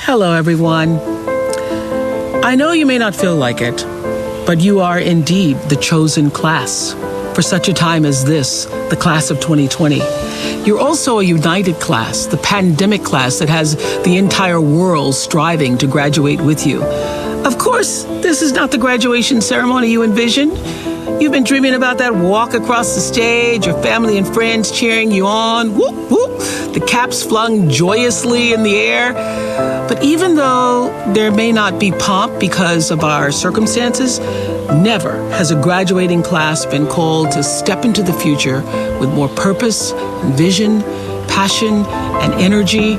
Hello, everyone. I know you may not feel like it, but you are indeed the chosen class for such a time as this, the class of 2020. You're also a united class, the pandemic class that has the entire world striving to graduate with you. Of course, this is not the graduation ceremony you envisioned. You've been dreaming about that walk across the stage, your family and friends cheering you on, whoop, whoop, the caps flung joyously in the air. But even though there may not be pomp because of our circumstances, never has a graduating class been called to step into the future with more purpose and vision, passion and energy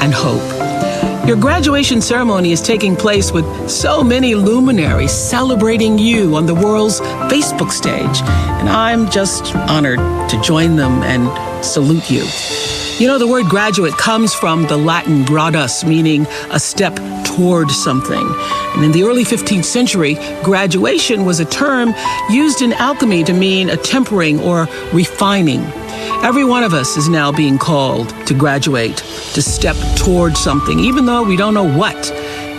and hope. Your graduation ceremony is taking place with so many luminaries celebrating you on the world's Facebook stage, and I'm just honored to join them and salute you. You know, the word graduate comes from the Latin gradus, meaning a step toward something. And in the early 15th century, graduation was a term used in alchemy to mean a tempering or refining. Every one of us is now being called to graduate, to step toward something, even though we don't know what.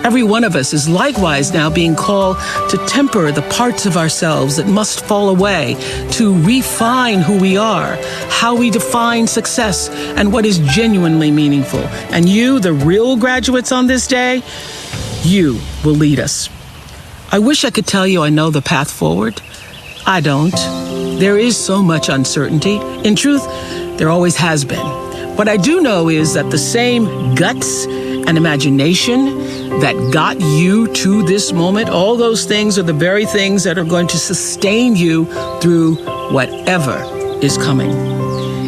Every one of us is likewise now being called to temper the parts of ourselves that must fall away, to refine who we are, how we define success, and what is genuinely meaningful. And you, the real graduates on this day, you will lead us. I wish I could tell you I know the path forward. I don't. There is so much uncertainty. In truth, there always has been. What I do know is that the same guts and imagination that got you to this moment, all those things are the very things that are going to sustain you through whatever is coming.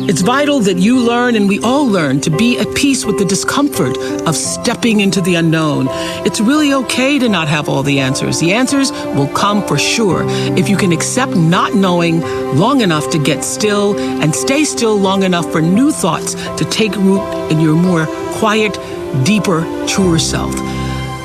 It's vital that you learn, and we all learn, to be at peace with the discomfort of stepping into the unknown. It's really okay to not have all the answers. The answers will come for sure if you can accept not knowing long enough to get still and stay still long enough for new thoughts to take root in your more quiet, deeper, truer self.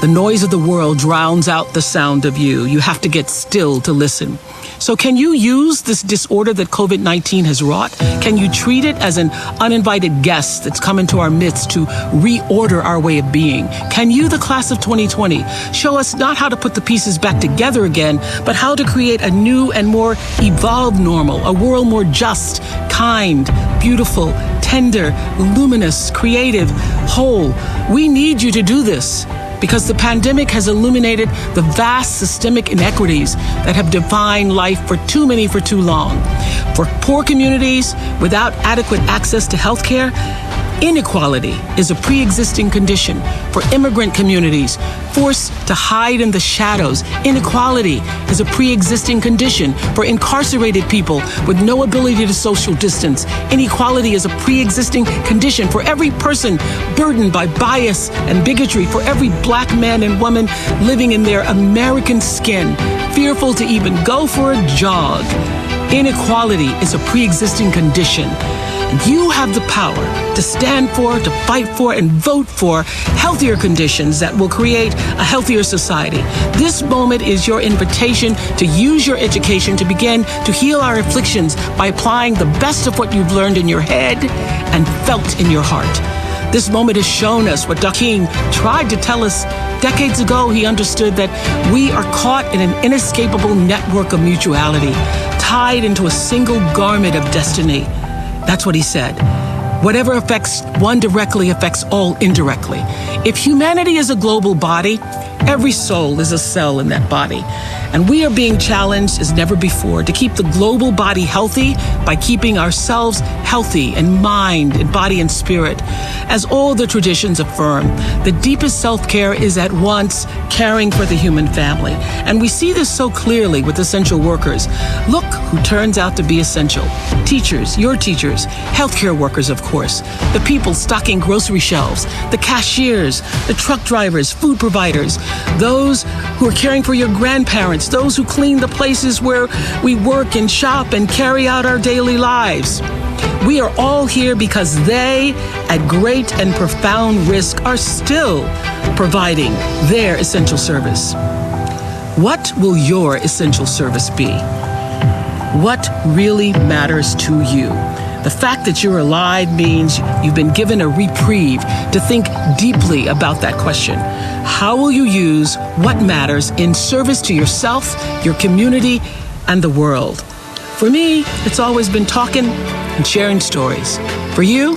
The noise of the world drowns out the sound of you. You have to get still to listen. So can you use this disorder that COVID-19 has wrought? Can you treat it as an uninvited guest that's come into our midst to reorder our way of being? Can you, the class of 2020, show us not how to put the pieces back together again, but how to create a new and more evolved normal, a world more just, kind, beautiful, tender, luminous, creative, whole? We need you to do this, because the pandemic has illuminated the vast systemic inequities that have defined life for too many for too long. For poor communities without adequate access to health care, inequality is a pre-existing condition. For immigrant communities forced to hide in the shadows, inequality is a pre-existing condition. For incarcerated people with no ability to social distance, inequality is a pre-existing condition. For every person burdened by bias and bigotry, for every black man and woman living in their American skin, fearful to even go for a jog, inequality is a pre-existing condition. You have the power to stand for, to fight for, and vote for healthier conditions that will create a healthier society. This moment is your invitation to use your education to begin to heal our afflictions by applying the best of what you've learned in your head and felt in your heart. This moment has shown us what Dr. King tried to tell us decades ago. He understood that we are caught in an inescapable network of mutuality, tied into a single garment of destiny. That's what he said. Whatever affects one directly affects all indirectly. If humanity is a global body, every soul is a cell in that body. And we are being challenged as never before to keep the global body healthy by keeping ourselves healthy in mind, in body, and spirit. As all the traditions affirm, the deepest self-care is at once caring for the human family. And we see this so clearly with essential workers. Look who turns out to be essential. Teachers, your teachers, healthcare workers, of course, the people stocking grocery shelves, the cashiers, the truck drivers, food providers, those who are caring for your grandparents, those who clean the places where we work and shop and carry out our daily lives. We are all here because they, at great and profound risk, are still providing their essential service. What will your essential service be? What really matters to you? The fact that you're alive means you've been given a reprieve to think deeply about that question. How will you use what matters in service to yourself, your community, and the world? For me, it's always been talking and sharing stories. For you,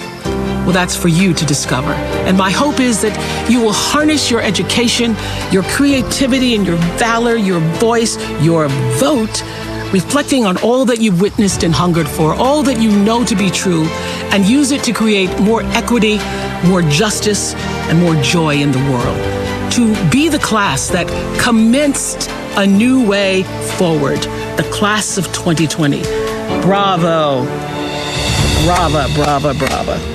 well, that's for you to discover. And my hope is that you will harness your education, your creativity, and your valor, your voice, your vote, reflecting on all that you've witnessed and hungered for, all that you know to be true, and use it to create more equity, more justice, and more joy in the world. To be the class that commenced a new way forward, the class of 2020. Bravo. Brava, brava, brava.